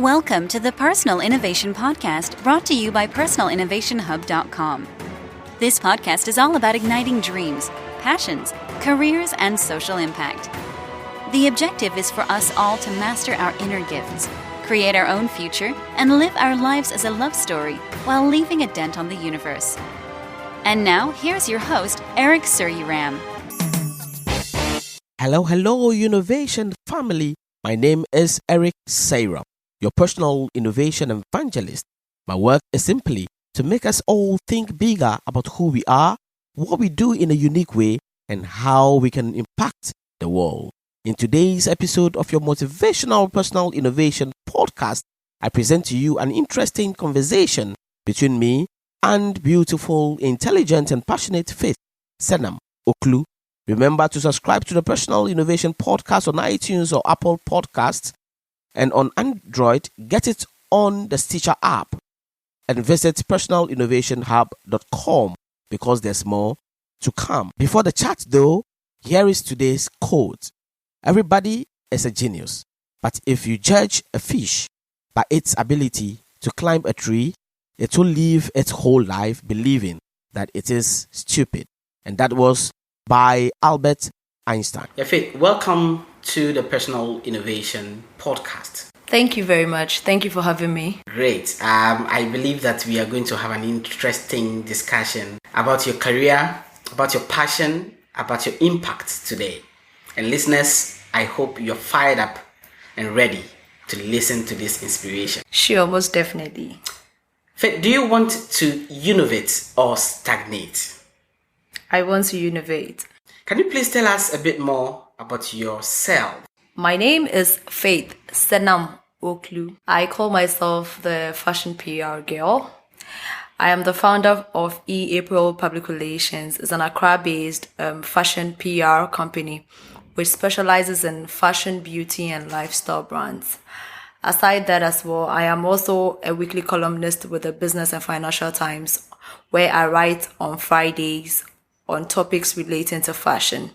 Welcome to the Personal Innovation Podcast, brought to you by personalinnovationhub.com. This podcast is all about igniting dreams, passions, careers, and social impact. The objective is for us all to master our inner gifts, create our own future, and live our lives as a love story while leaving a dent on the universe. And now, here's your host, Seyram. Hello, innovation family. My name is Seyram, your personal innovation evangelist. My work is simply to make us all think bigger about who we are, what we do in a unique way, and how we can impact the world. In today's episode of your motivational personal innovation podcast, I present to you an interesting conversation between me and beautiful, intelligent, and passionate Faith Senam Ocloo. Remember to subscribe to the Personal Innovation Podcast on iTunes or Apple Podcasts, and on Android, get it on the Stitcher app, and visit personalinnovationhub.com because there's more to come. Before the chat though, here is today's quote. Everybody is a genius, but if you judge a fish by its ability to climb a tree, it will live its whole life believing that it is stupid. And that was by Albert Einstein. Yeah, Faith, welcome to the Personal Innovation Podcast. Thank you very much. Thank you for having me. Great. I believe that we are going to have an interesting discussion about your career, about your passion, about your impact today. And listeners, I hope you're fired up and ready to listen to this inspiration. Sure, most definitely. Faith, do you want to innovate or stagnate? I want to innovate. Can you please tell us a bit more about yourself? My name is Faith Senam Ocloo. I call myself the fashion PR girl. I am the founder of April Public Relations. It's an Accra-based fashion PR company which specializes in fashion, beauty, and lifestyle brands. Aside that as well, I am also a weekly columnist with the Business and Financial Times, where I write on Fridays on topics relating to fashion.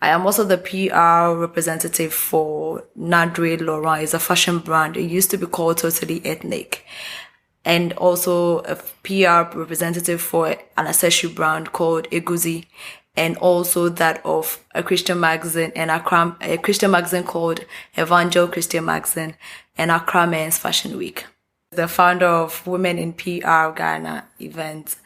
I am also the PR representative for Nadrey Laurent. It's a fashion brand. It used to be called totally Ethnik. And also a PR representative for an accessory brand called Egudzi, and also that of a Christian magazine and a Christian magazine called Evangel Christian Magazine and Accra Men's Fashion Week. The founder of Women in PR Ghana event.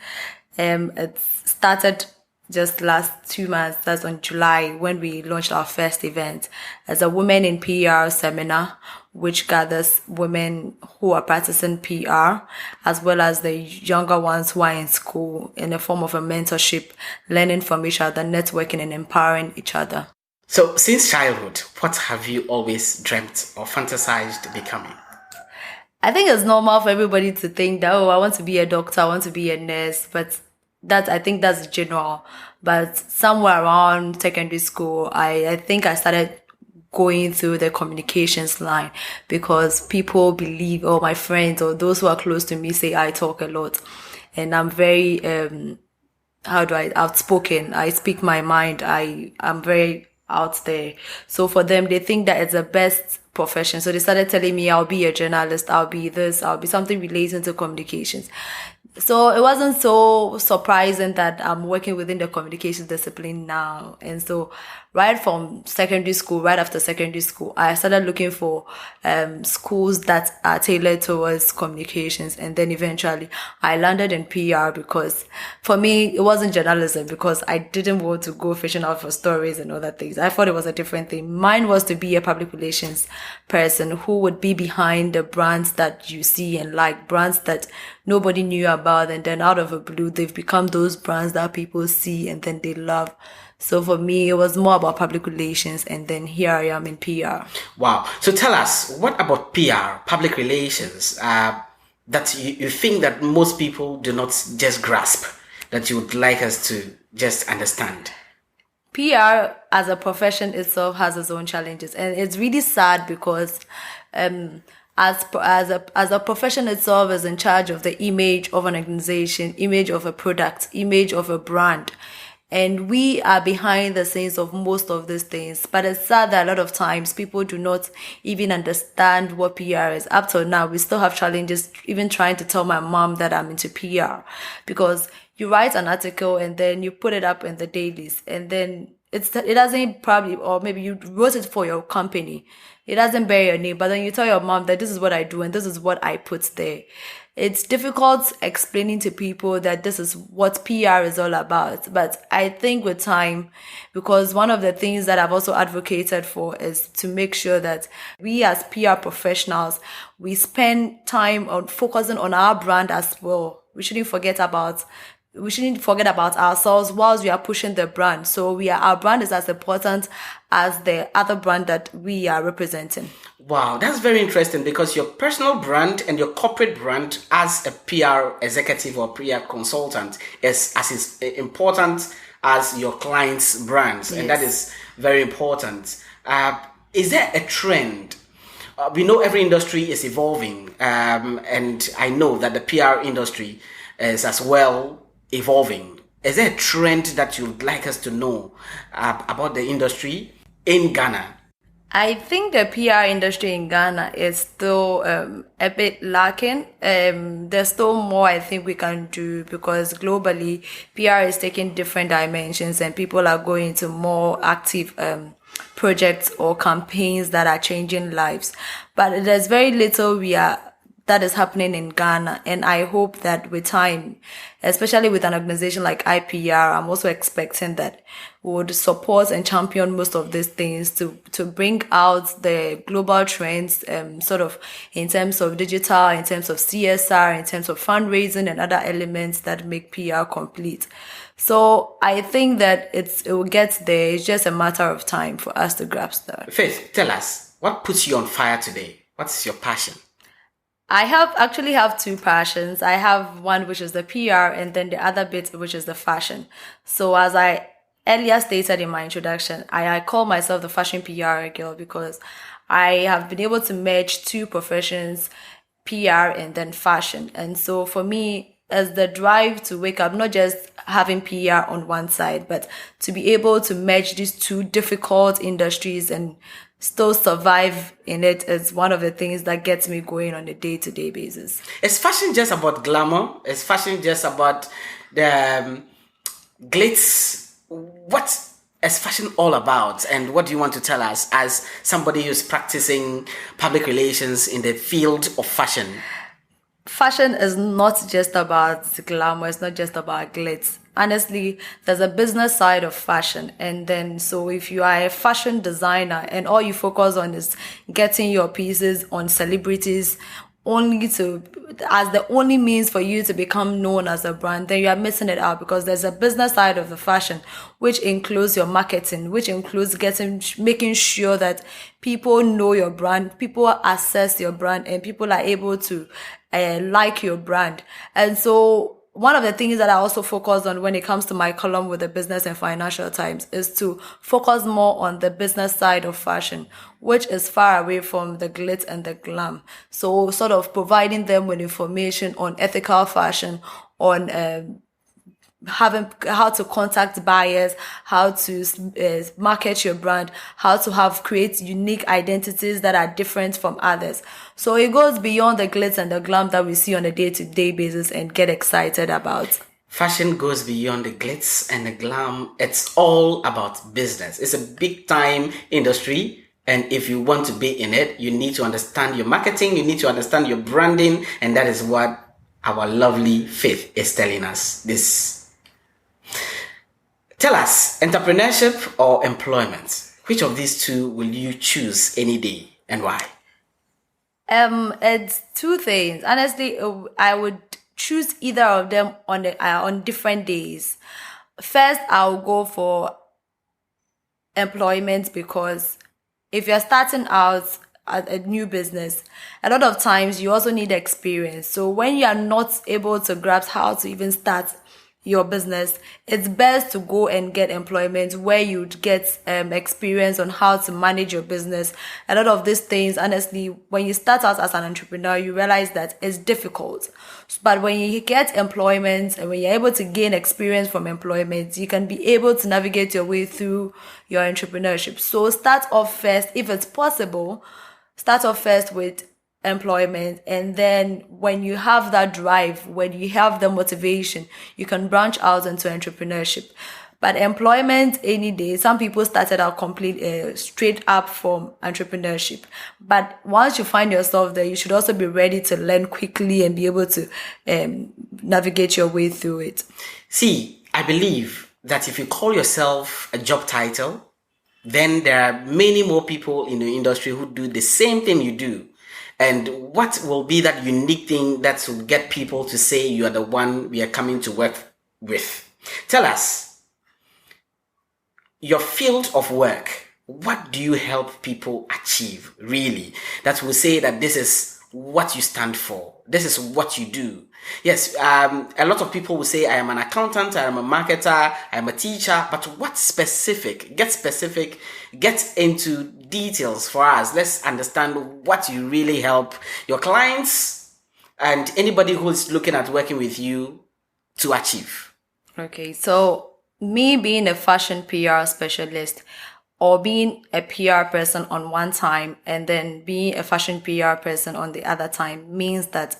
It started just last 2 months, that's on July, when we launched our first event as a Women in PR seminar, which gathers women who are practicing PR, as well as the younger ones who are in school, in the form of a mentorship, learning from each other, networking and empowering each other. So, since childhood, what have you always dreamt or fantasized becoming? I think it's normal for everybody to think that, I want to be a doctor, I want to be a nurse, but I think that's general. But somewhere around secondary school, I think I started going through the communications line because people believe, or my friends or those who are close to me say I talk a lot. And I'm very, outspoken. I speak my mind. I'm very out there. So for them, they think that it's the best profession. So they started telling me I'll be a journalist, I'll be this, I'll be something relating to communications. So it wasn't so surprising that I'm working within the communications discipline now. And so right after secondary school, I started looking for schools that are tailored towards communications. And then eventually I landed in PR because for me, it wasn't journalism because I didn't want to go fishing out for stories and other things. I thought it was a different thing. Mine was to be a public relations person who would be behind the brands that you see and like, brands that nobody knew about, and then out of the blue, they've become those brands that people see and then they love. So for me, it was more about public relations, and then here I am in PR. Wow. So tell us, what about PR, public relations, that you think that most people do not just grasp, that you would like us to just understand? PR as a profession itself has its own challenges, and it's really sad because as a profession itself is in charge of the image of an organization, image of a product, image of a brand. And we are behind the scenes of most of these things. But it's sad that a lot of times people do not even understand what PR is. Up till now, we still have challenges even trying to tell my mom that I'm into PR, because you write an article and then you put it up in the dailies, and then it doesn't probably, or maybe you wrote it for your company. It doesn't bear your name, but then you tell your mom that this is what I do and this is what I put there. It's difficult explaining to people that this is what PR is all about. But I think with time, because one of the things that I've also advocated for is to make sure that we as PR professionals, we spend time on focusing on our brand as well. We shouldn't forget about ourselves whilst we are pushing the brand. So our brand is as important as the other brand that we are representing. Wow, that's very interesting, because your personal brand and your corporate brand as a PR executive or PR consultant is as important as your client's brands. Yes. And that is very important. Is there a trend? We know every industry is evolving, and I know that the PR industry is as well evolving. Is there a trend that you'd like us to know about the industry in Ghana? I think the PR industry in Ghana is still a bit lacking. There's still more I think we can do, because globally PR is taking different dimensions and people are going into more active projects or campaigns that are changing lives. But there's very little that is happening in Ghana. And I hope that with time, especially with an organization like IPR, I'm also expecting that we would support and champion most of these things to bring out the global trends, sort of in terms of digital, in terms of CSR, in terms of fundraising and other elements that make PR complete. So I think that it will get there. It's just a matter of time for us to grasp that. Faith, tell us, what puts you on fire today? What's your passion? I actually have two passions. I have one which is the PR, and then the other bit which is the fashion. So as I earlier stated in my introduction, I call myself the fashion PR girl because I have been able to merge two professions, PR and then fashion. And so for me, as the drive to wake up, not just having PR on one side, but to be able to merge these two difficult industries and still survive in it is one of the things that gets me going on a day-to-day basis. Is fashion just about glamour? Is fashion just about the glitz? What is fashion all about? And what do you want to tell us as somebody who's practicing public relations in the field of fashion? Fashion is not just about glamour. It's not just about glitz. Honestly, there's a business side of fashion. And then, so if you are a fashion designer and all you focus on is getting your pieces on celebrities as the only means for you to become known as a brand, then you are missing it out, because there's a business side of the fashion, which includes your marketing, which includes making sure that people know your brand, people assess your brand, and people are able to like your brand. And so one of the things that I also focus on when it comes to my column with the Business and Financial Times is to focus more on the business side of fashion, which is far away from the glitz and the glam. So sort of providing them with information on ethical fashion, on how to contact buyers, how to market your brand, how to create unique identities that are different from others. So it goes beyond the glitz and the glam that we see on a day-to-day basis and get excited about. Fashion goes beyond the glitz and the glam. It's all about business. It's a big time industry. And if you want to be in it, you need to understand your marketing, you need to understand your branding. And that is what our lovely Faith is telling us this. Tell us, entrepreneurship or employment? Which of these two will you choose any day and why? It's two things. Honestly, I would choose either of them on different days. First, I'll go for employment, because if you're starting out at a new business, a lot of times you also need experience. So when you are not able to grasp how to even start, your business, it's best to go and get employment where you'd get experience on how to manage your business. A lot of these things, honestly, when you start out as an entrepreneur, you realize that it's difficult. But when you get employment and when you're able to gain experience from employment, you can be able to navigate your way through your entrepreneurship. So start off first, if it's possible, start off first with employment, and then when you have that drive, when you have the motivation, you can branch out into entrepreneurship. But employment any day, some people started out straight up from entrepreneurship. But once you find yourself there, you should also be ready to learn quickly and be able to navigate your way through it. See, I believe that if you call yourself a job title, then there are many more people in the industry who do the same thing you do. And what will be that unique thing that will get people to say you are the one we are coming to work with? Tell us, your field of work, what do you help people achieve, really? That will say that this is what you stand for. This is what you do. Yes, a lot of people will say, I am an accountant, I am a marketer, I am a teacher, but what specific? Get specific, get into details for us. Let's understand what you really help your clients and anybody who is looking at working with you to achieve. Okay, so me being a fashion PR specialist, or being a PR person on one time and then being a fashion PR person on the other time, means that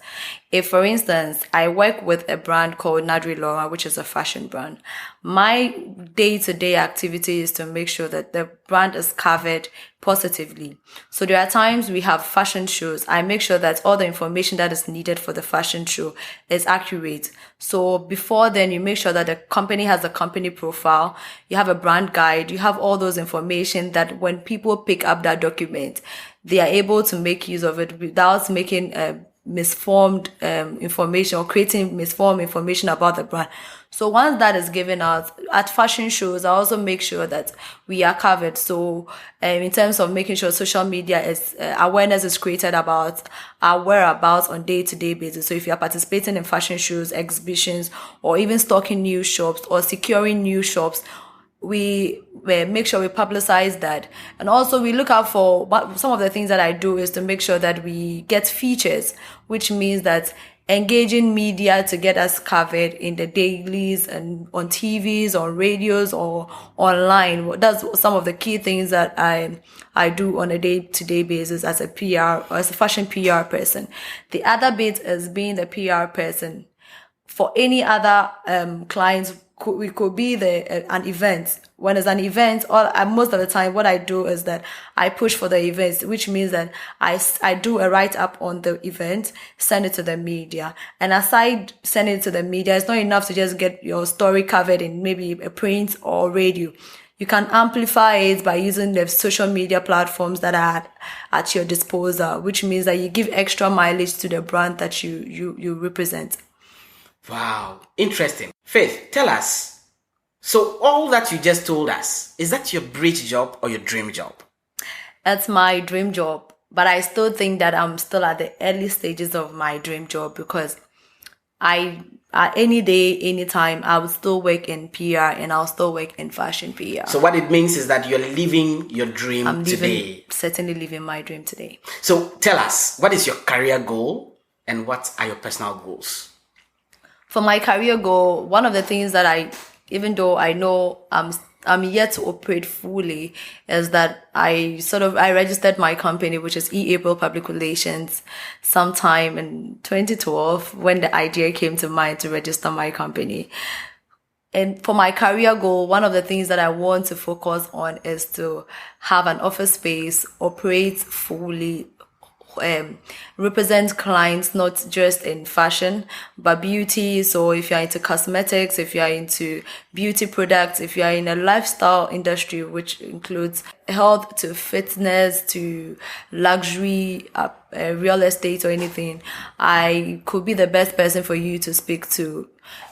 if, for instance, I work with a brand called Nadrey Laurent, which is a fashion brand, my day-to-day activity is to make sure that the brand is covered positively. So there are times we have fashion shows. I make sure that all the information that is needed for the fashion show is accurate. So before then, you make sure that the company has a company profile, you have a brand guide, you have all those information that when people pick up that document, they are able to make use of it without making misformed information or creating misformed information about the brand. So once that is given out at fashion shows, I also make sure that we are covered. So in terms of making sure social media is awareness is created about our whereabouts on day-to-day basis. So if you are participating in fashion shows, exhibitions, or even stocking new shops or securing new shops, we make sure we publicize that. And also we look out for some of the things that I do is to make sure that we get features, which means that engaging media to get us covered in the dailies and on TVs, on radios, or online. That's some of the key things that I do on a day-to-day basis as a PR or as a fashion PR person. The other bit is being the PR person for any other clients. We could be an event. When it's an event, most of the time what I do is that I push for the events, which means that I do a write-up on the event, send it to the media. And aside sending it to the media, it's not enough to just get your story covered in maybe a print or radio. You can amplify it by using the social media platforms that are at your disposal, which means that you give extra mileage to the brand that you represent. Wow, interesting. Faith, tell us. So all that you just told us, is that your bridge job or your dream job? It's my dream job, but I still think that I'm still at the early stages of my dream job because any day, anytime, I will still work in PR and I'll still work in fashion PR. So what it means is that you're living your dream today. Certainly living my dream today. So tell us, what is your career goal and what are your personal goals? For my career goal, one of the things that even though I know I'm yet to operate fully, is that I registered my company, which is April Public Relations, sometime in 2012 when the idea came to mind to register my company. And for my career goal, one of the things that I want to focus on is to have an office space, operate fully, represent clients not just in fashion but beauty. So if you're into cosmetics, if you're into beauty products, if you're in a lifestyle industry which includes health to fitness to luxury, real estate or anything, I could be the best person for you to speak to.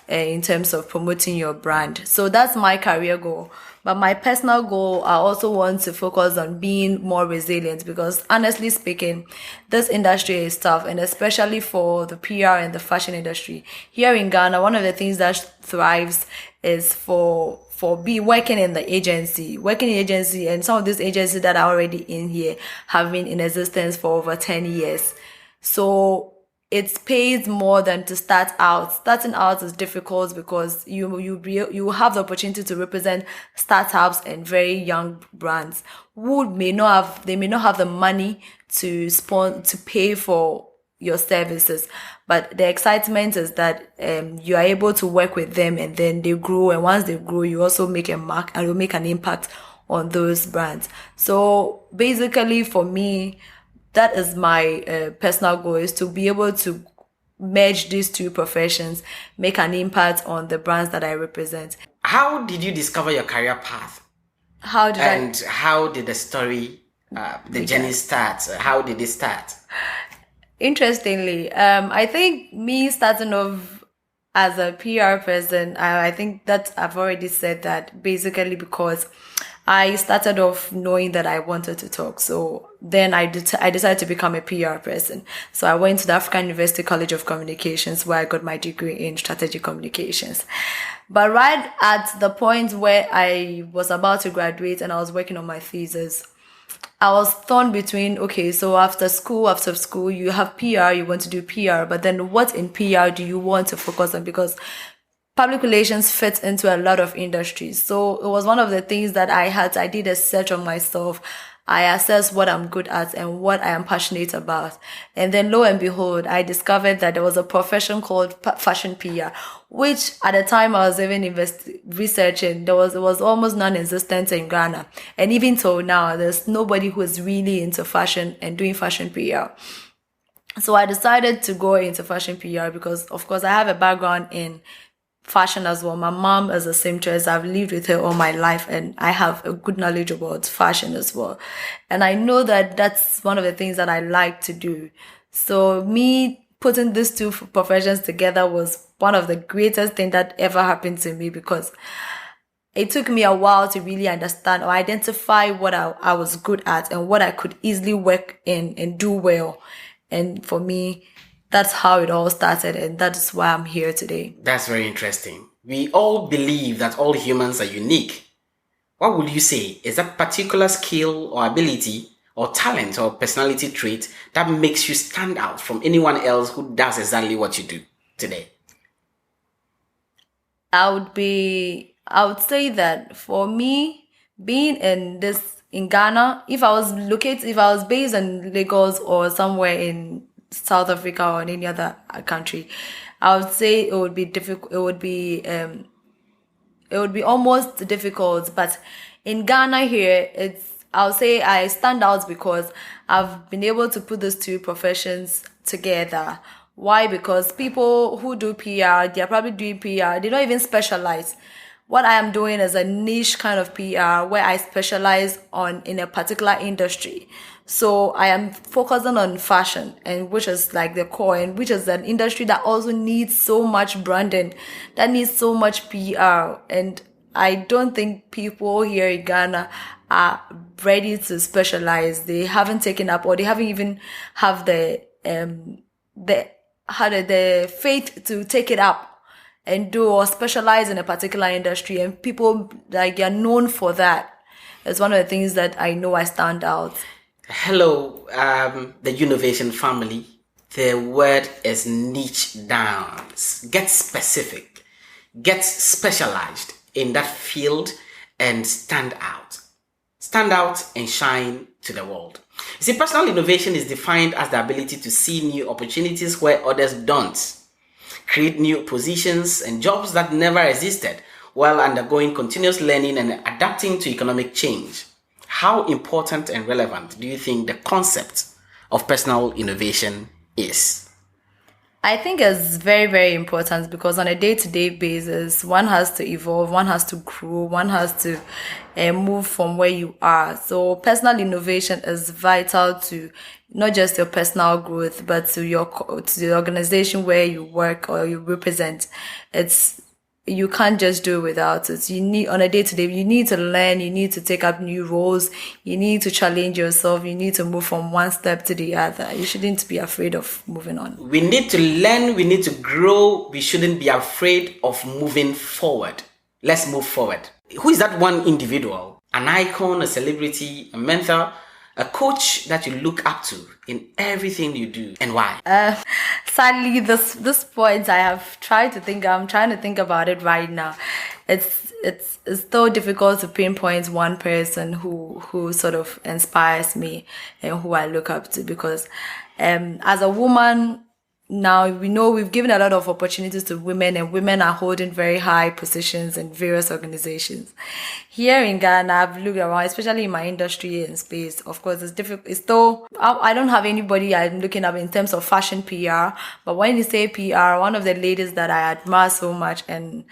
in terms of promoting your brand. So that's my career goal. But my personal goal, I also want to focus on being more resilient, because honestly speaking, this industry is tough, and especially for the PR and the fashion industry. Here in Ghana, one of the things that thrives is for working in the agency, and some of these agencies that are already in here have been in existence for over 10 years. So it pays more than to start out. Starting out is difficult because you have the opportunity to represent startups and very young brands who may not have the money to pay for your services. But the excitement is that you are able to work with them, and then they grow, and once they grow, you also make a mark and you make an impact on those brands. So basically for me, that is my personal goal, is to be able to merge these two professions, make an impact on the brands that I represent. How did you discover your career path? How did the story, the journey start? How did it start? Interestingly, I think me starting off as a PR person, I think that I've already said that basically because I started off knowing that I wanted to talk. So then I decided to become a PR person. So I went to the African University College of Communications, where I got my degree in strategic communications. But right at the point where I was about to graduate and I was working on my thesis, I was torn between, okay, so after school, you have PR, you want to do PR, but then what in PR do you want to focus on? Because public relations fits into a lot of industries. So it was one of the things that I did a search on myself. I assessed what I'm good at and what I am passionate about. And then lo and behold, I discovered that there was a profession called fashion PR, which at the time I was even researching, it was almost non-existent in Ghana. And even till now, there's nobody who is really into fashion and doing fashion PR. So I decided to go into fashion PR because, of course, I have a background in fashion as well. My mom is a seamstress. I've lived with her all my life, and I have a good knowledge about fashion as well. And I know that that's one of the things that I like to do. So me putting these two professions together was one of the greatest things that ever happened to me, because it took me a while to really understand or identify what I was good at and what I could easily work in and do well. And for me, that's how it all started, and that is why I'm here today. That's very interesting. We all believe that all humans are unique. What would you say is that particular skill or ability or talent or personality trait that makes you stand out from anyone else who does exactly what you do today? I would say that for me, being in Ghana, if I was based in Lagos or somewhere in South Africa or in any other country, I would say it would be difficult. It would be almost difficult. But in Ghana here, I would say I stand out because I've been able to put those two professions together. Why? Because people who do PR, they're probably doing PR. They don't even specialize. What I am doing is a niche kind of PR where I specialize in a particular industry. So I am focusing on fashion, and which is like the core, and which is an industry that also needs so much branding, that needs so much PR. And I don't think people here in Ghana are ready to specialize. They haven't taken up, or they haven't even have the faith to take it up and do or specialize in a particular industry. And people are known for that. It's one of the things that I know I stand out. Hello, the Innovation family. The word is niche down. Get specific. Get specialized in that field and stand out. Stand out and shine to the world. You see, personal innovation is defined as the ability to see new opportunities where others don't. Create new positions and jobs that never existed while undergoing continuous learning and adapting to economic change. How important and relevant do you think the concept of personal innovation is? I think it's very, very important because on a day-to-day basis, one has to evolve, one has to grow, one has to move from where you are. So personal innovation is vital to not just your personal growth, but to the organization where you work or you represent. You can't just do it without it. You need, on a day-to-day, you need to learn, you need to take up new roles, you need to challenge yourself, you need to move from one step to the other. You shouldn't be afraid of moving on. We need to learn, we need to grow, we shouldn't be afraid of moving forward. Let's move forward. Who is that one individual? An icon, a celebrity, a mentor, a coach that you look up to in everything you do, and why? Sadly, this point I'm trying to think about it right now. It's so difficult to pinpoint one person who sort of inspires me and who I look up to, because as a woman, now we know we've given a lot of opportunities to women, and women are holding very high positions in various organizations. Here in Ghana, I've looked around, especially in my industry and space. Of course, it's difficult. It's still, I don't have anybody I'm looking up in terms of fashion PR. But when you say PR, one of the ladies that I admire so much and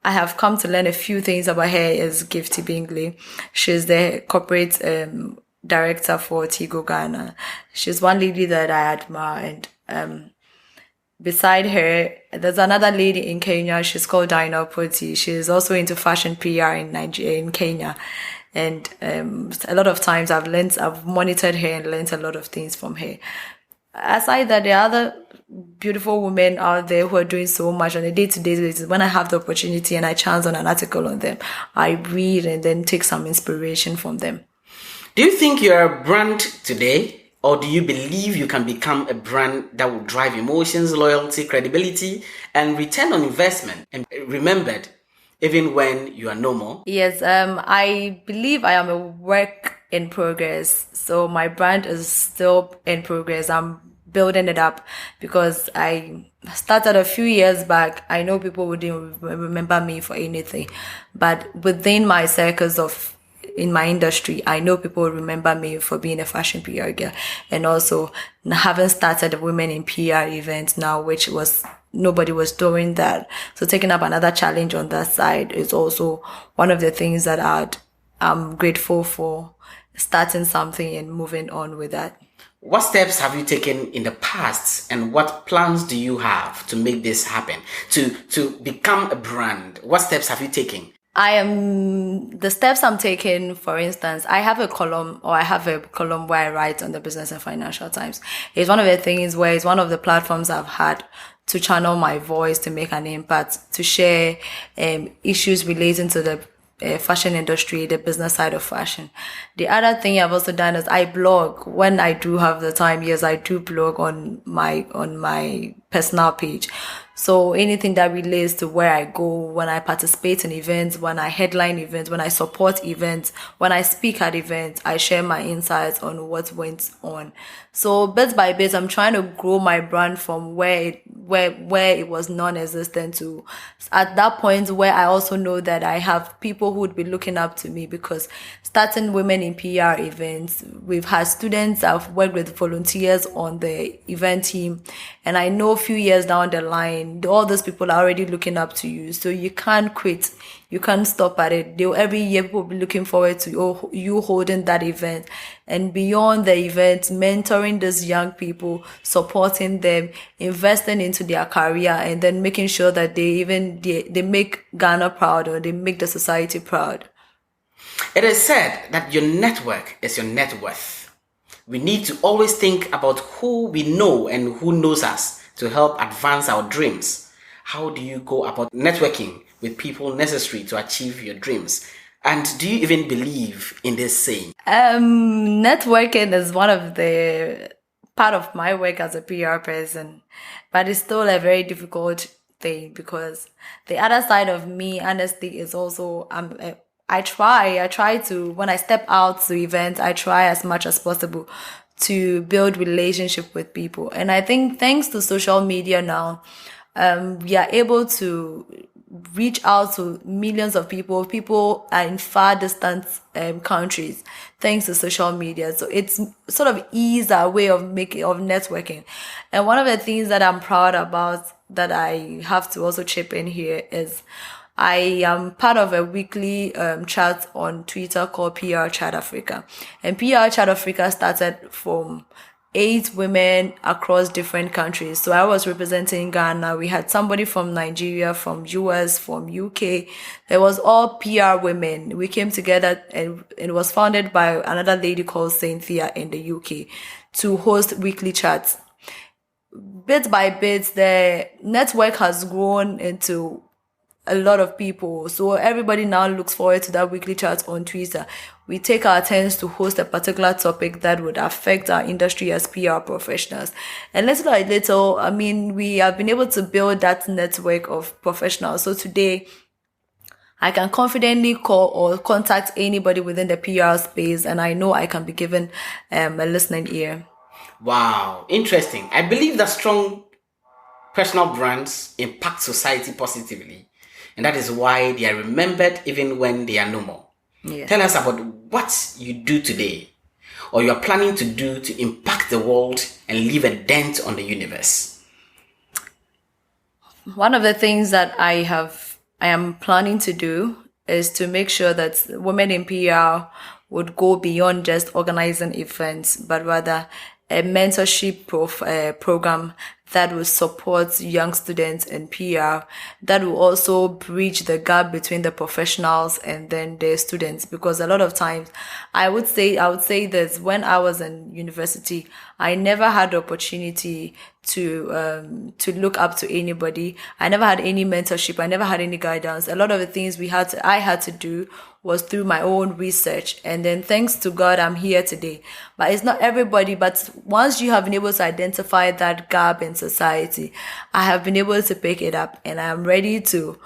I have come to learn a few things about her is Gifty Bingley. She's the corporate director for Tigo Ghana. She's one lady that I admire, and beside her, there's another lady in Kenya. She's called Dinah Poti. She's also into fashion PR in Kenya. And a lot of times I've monitored her and learned a lot of things from her. Aside that, there are other beautiful women out there who are doing so much on a day-to-day basis. When I have the opportunity and I chance on an article on them, I read and then take some inspiration from them. Do you think you're a brand today? Or do you believe you can become a brand that will drive emotions, loyalty, credibility, and return on investment, and remembered even when you are no more? Yes, I believe I am a work in progress. So my brand is still in progress. I'm building it up because I started a few years back. I know people wouldn't remember me for anything, but within my circles in my industry, I know people remember me for being a fashion PR girl, and also having started a women in PR event now, which was nobody was doing that. So taking up another challenge on that side is also one of the things that I'm grateful for, starting something and moving on with that. What steps have you taken in the past, and what plans do you have to make this happen, to become a brand? What steps have you taken? The steps I'm taking, for instance, I have a column where I write on the Business and Financial Times. It's one of the things where it's one of the platforms I've had to channel my voice, to make an impact, to share issues relating to the fashion industry, the business side of fashion. The other thing I've also done is I blog. When I do have the time, yes, I do blog on my personal page. So anything that relates to where I go, when I participate in events, when I headline events, when I support events, when I speak at events, I share my insights on what went on. So bit by bit, I'm trying to grow my brand from where it was non-existent to at that point where I also know that I have people who would be looking up to me, because starting women in PR events, we've had students, I've worked with volunteers on the event team, and I know a few years down the line, all those people are already looking up to you. So you can't quit. You can't stop at it. Every year people will be looking forward to you holding that event. And beyond the event, mentoring these young people, supporting them, investing into their career, and then making sure that they make Ghana proud, or they make the society proud. It is said that your network is your net worth. We need to always think about who we know and who knows us to help advance our dreams. How do you go about networking with people necessary to achieve your dreams? And do you even believe in this saying? Networking is one of the part of my work as a PR person, but it's still a very difficult thing, because the other side of me, honestly, is also I try to, when I step out to events, I try as much as possible to build relationship with people. And I think thanks to social media now, we are able to reach out to millions of people. People are in far distant countries thanks to social media. So it's sort of eased our way of networking. And one of the things that I'm proud about that I have to also chip in here is I am part of a weekly chat on Twitter called PR Chat Africa. And PR Chat Africa started from 8 women across different countries. So I was representing Ghana. We had somebody from Nigeria, from US, from UK. There was all PR women. We came together, and it was founded by another lady called Cynthia in the UK to host weekly chats. Bit by bit, the network has grown into a lot of people. So everybody now looks forward to that weekly chat on Twitter. We take our turns to host a particular topic that would affect our industry as PR professionals. And little by little, we have been able to build that network of professionals. So today, I can confidently call or contact anybody within the PR space, and I know I can be given a listening ear. Wow, interesting. I believe that strong personal brands impact society positively, and that is why they are remembered even when they are no more. Yeah. Tell us about what you do today, or you are planning to do to impact the world and leave a dent on the universe. One of the things that I am planning to do is to make sure that women in PR would go beyond just organizing events, but rather a mentorship program that will support young students in PR, that will also bridge the gap between the professionals and then the students. Because a lot of times, I would say this, when I was in university, I never had the opportunity to look up to anybody. I never had any mentorship. I never had any guidance. A lot of the things I had to do was through my own research. And then thanks to God, I'm here today. But it's not everybody. But once you have been able to identify that gap in society, I have been able to pick it up, and I am ready to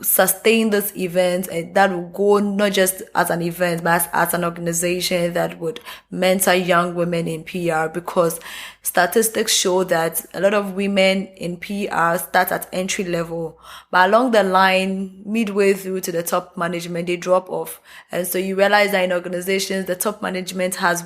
sustain this event, and that will go not just as an event, but as an organization that would mentor young women in PR, because statistics show that a lot of women in PR start at entry level, but along the line, midway through to the top management, they drop off. And so you realize that in organizations, the top management has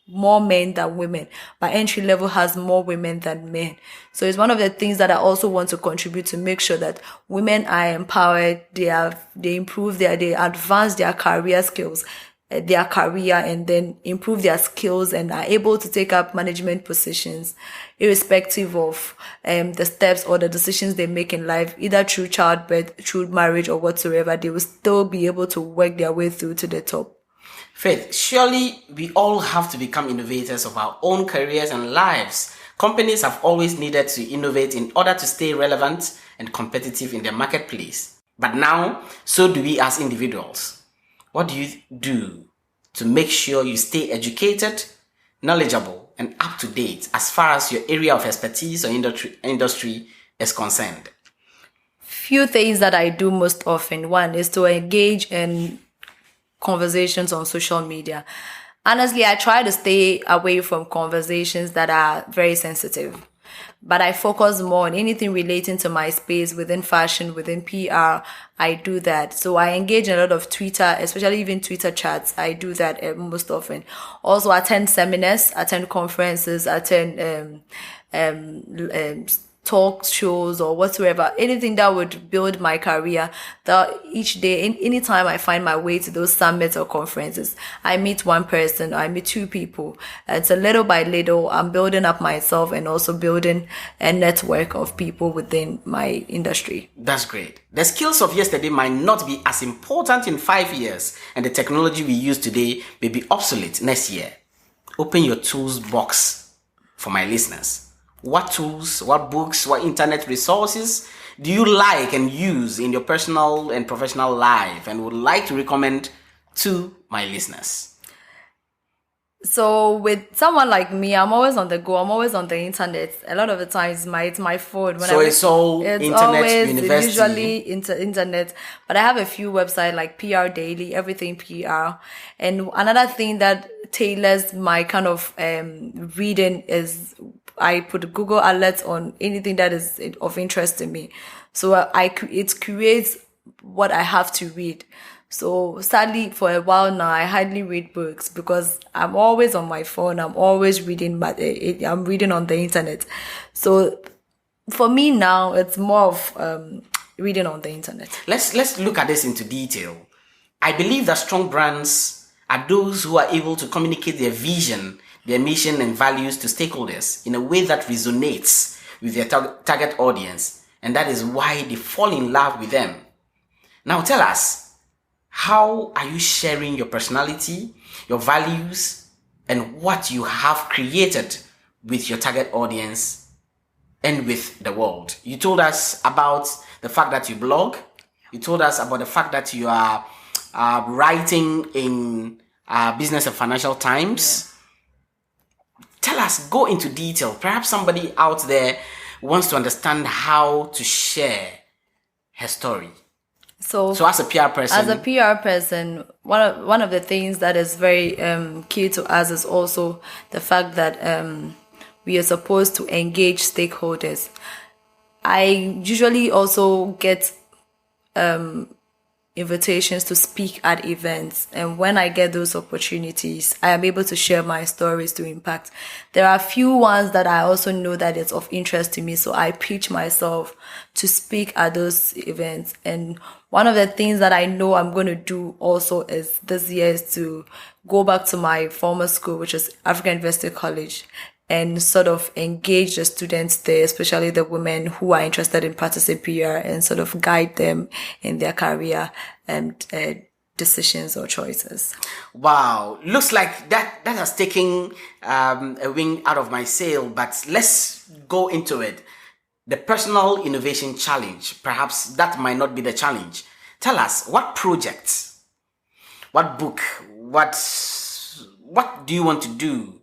more men than women, but entry level has more women than men. So it's one of the things that I also want to contribute to make sure that women are empowered, they improve they advance their career skills, their career, and then improve their skills and are able to take up management positions, irrespective of the steps or the decisions they make in life, either through childbirth, through marriage, or whatsoever. They will still be able to work their way through to the top. Faith, surely we all have to become innovators of our own careers and lives. Companies have always needed to innovate in order to stay relevant and competitive in the marketplace. But now, so do we as individuals. What do you do to make sure you stay educated, knowledgeable, and up to date as far as your area of expertise or industry is concerned? Few things that I do most often. One is to engage in conversations on social media. Honestly, I try to stay away from conversations that are very sensitive, but I focus more on anything relating to my space within fashion, within PR. I do that. So I engage in a lot of Twitter, especially even Twitter chats. I do that most often. Also attend seminars, attend conferences, attend talk shows or whatsoever, anything that would build my career. That each day, anytime I find my way to those summits or conferences, I meet one person, or I meet 2 people. And so little by little, I'm building up myself and also building a network of people within my industry. That's great. The skills of yesterday might not be as important in 5 years, and the technology we use today may be obsolete next year. Open your tools box for my listeners. What tools, what books, what internet resources do you like and use in your personal and professional life and would like to recommend to my listeners? So with someone like me, I'm always on the go. I'm always on the internet. A lot of the times, it's my phone. It's internet always university. Usually internet. But I have a few websites like PR Daily, Everything PR. And another thing that tailors my kind of reading is I put Google alerts on anything that is of interest to me. So it creates what I have to read. So sadly, for a while now, I hardly read books because I'm always on my phone. I'm always reading, but I'm reading on the internet. So for me now, it's more of reading on the internet. Let's look at this into detail. I believe that strong brands are those who are able to communicate their vision, their mission and values to stakeholders in a way that resonates with their target audience. And that is why they fall in love with them. Now tell us, how are you sharing your personality, your values, and what you have created with your target audience and with the world? You told us about the fact that you blog. You told us about the fact that you are writing in Business and Financial Times. Yeah. Tell us, go into detail. Perhaps somebody out there wants to understand how to share her story. So as a PR person, one of the things that is very key to us is also the fact that we are supposed to engage stakeholders. I usually also get invitations to speak at events, and when I get those opportunities, I am able to share my stories to impact. There are a few ones that I also know that it's of interest to me, so I pitch myself to speak at those events. And one of the things that I know I'm going to do also is this year is to go back to my former school, which is African University College, and sort of engage the students there, especially the women who are interested in practicing PR, and sort of guide them in their career and decisions or choices. Wow. Looks like that has taken a wing out of my sail, but let's go into it. The Personal Innovation Challenge. Perhaps that might not be the challenge. Tell us, what projects, what book, what do you want to do?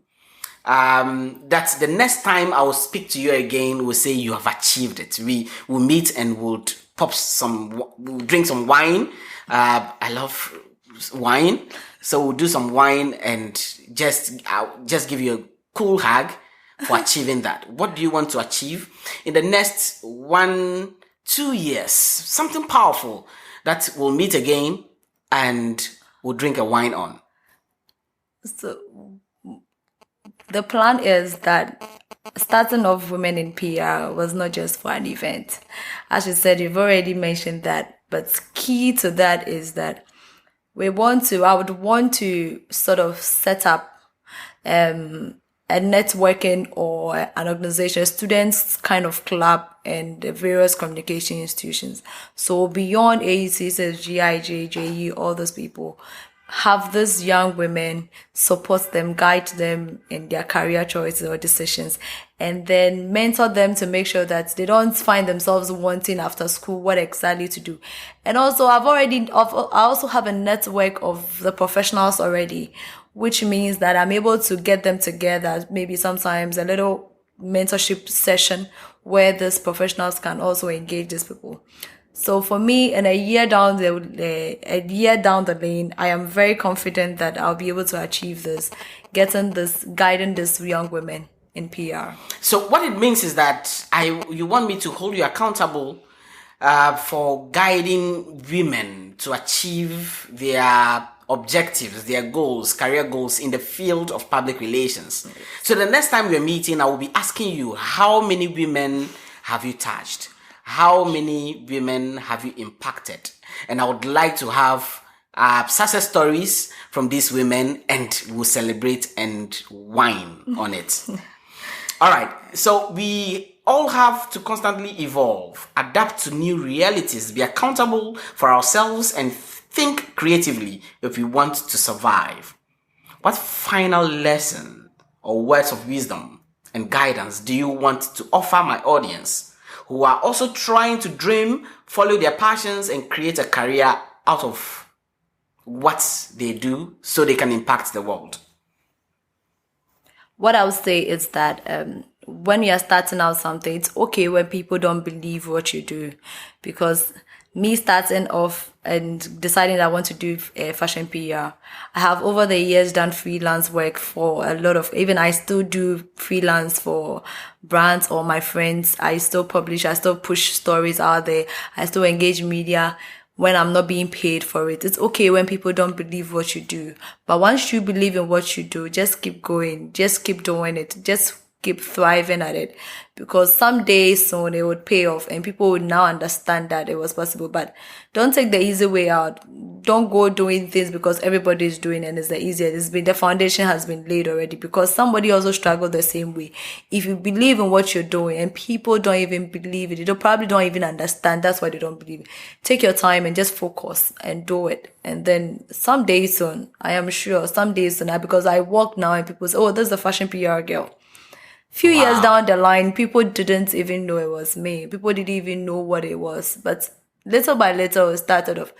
That the next time I will speak to you again, we'll say you have achieved it. We will meet and we'll drink some wine. I love wine. So we'll do some wine and I'll just give you a cool hug for achieving that. What do you want to achieve in the next 1-2 years? Something powerful that we'll meet again and we'll drink a wine on. So the plan is that starting off Women in PR was not just for an event. As you said, you've already mentioned that, but key to that is that I would want to sort of set up a networking or an organization, students kind of club and the various communication institutions. So beyond AEC, GIJ, JE, all those people, have these young women, support them, guide them in their career choices or decisions, and then mentor them to make sure that they don't find themselves wanting after school what exactly to do. And also, I also have a network of the professionals already, which means that I'm able to get them together, maybe sometimes a little mentorship session where these professionals can also engage these people. So for me, in a year down the lane, I am very confident that I'll be able to achieve this, guiding these young women in PR. So what it means is that you want me to hold you accountable for guiding women to achieve their objectives, their goals, career goals in the field of public relations. Yes. So the next time we're meeting, I will be asking you, how many women have you touched? How many women have you impacted? And I would like to have success stories from these women, and we'll celebrate and wine on it. All right. So we all have to constantly evolve, adapt to new realities, be accountable for ourselves, and think creatively if we want to survive. What final lesson or words of wisdom and guidance do you want to offer my audience who are also trying to dream, follow their passions, and create a career out of what they do so they can impact the world? What I would say is that when you are starting out something, it's okay when people don't believe what you do, because me starting off and deciding that I want to do fashion PR. I have over the years done freelance work for a lot of, even I still do freelance for brands or my friends. I still publish, I still push stories out there. I still engage media when I'm not being paid for it. It's okay when people don't believe what you do. But once you believe in what you do, just keep going. Just keep doing it. Just keep thriving at it, because someday soon it would pay off and people would now understand that it was possible. But don't take the easy way out. Don't go doing things because everybody is doing it and it's the easiest. The foundation has been laid already, because somebody also struggled the same way. If you believe in what you're doing and people don't even believe it, they probably don't even understand. That's why they don't believe it. Take your time and just focus and do it. And then someday soon, I am sure someday soon, because I walk now and people say, oh, this is the fashion PR girl. Few years down the line, people didn't even know it was me. People didn't even know what it was. But little by little, it started off.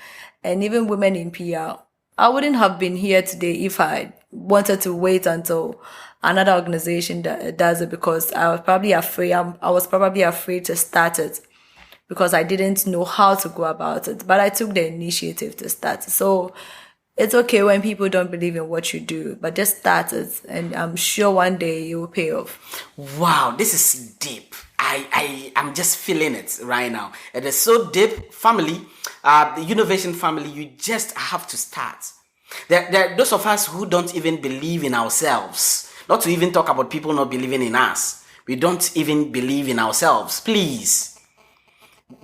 And even women in PR, I wouldn't have been here today if I wanted to wait until another organization does it, because I was probably afraid. I was probably afraid to start it because I didn't know how to go about it. But I took the initiative to start. So it's okay when people don't believe in what you do, but just start it, and I'm sure one day it will pay off. Wow, this is deep. I'm just feeling it right now. It is so deep. Family, the innovation family, you just have to start. There are those of us who don't even believe in ourselves, not to even talk about people not believing in us. We don't even believe in ourselves. Please,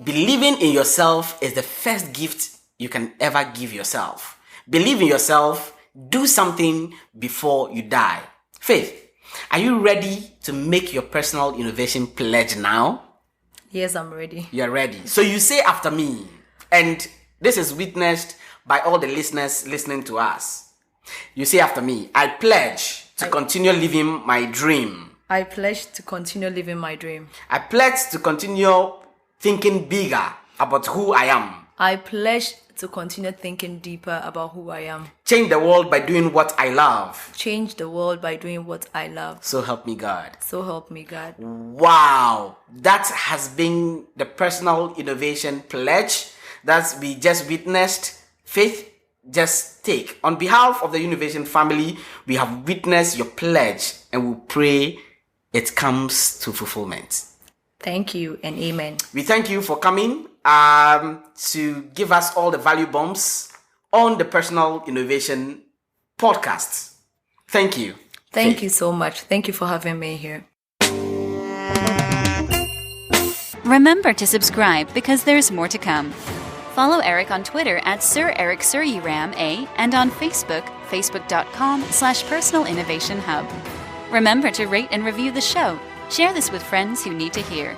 believing in yourself is the first gift you can ever give yourself. Believe in yourself. Do something before you die. Faith, are you ready to make your personal innovation pledge now? Yes, I'm ready. You're ready. So you say after me, and this is witnessed by all the listeners listening to us. You say after me, I pledge to continue living my dream. I pledge to continue living my dream. I pledge to continue thinking bigger about who I am. I pledge to continue thinking deeper about who I am. Change the world by doing what I love. Change the world by doing what I love. So help me God. So help me God. Wow. That has been the personal innovation pledge that we just witnessed. Faith, just take. On behalf of the innovation family, we have witnessed your pledge and we pray it comes to fulfillment. Thank you and amen. We thank you for coming to give us all the value bombs on the Personal Innovation Podcast. Thank you. Thank you so much. Thank you for having me here. Remember to subscribe because there's more to come. Follow Eric on Twitter at Sir Eric Seyram A and on Facebook, facebook.com/Personal Innovation Hub. Remember to rate and review the show. Share this with friends who need to hear.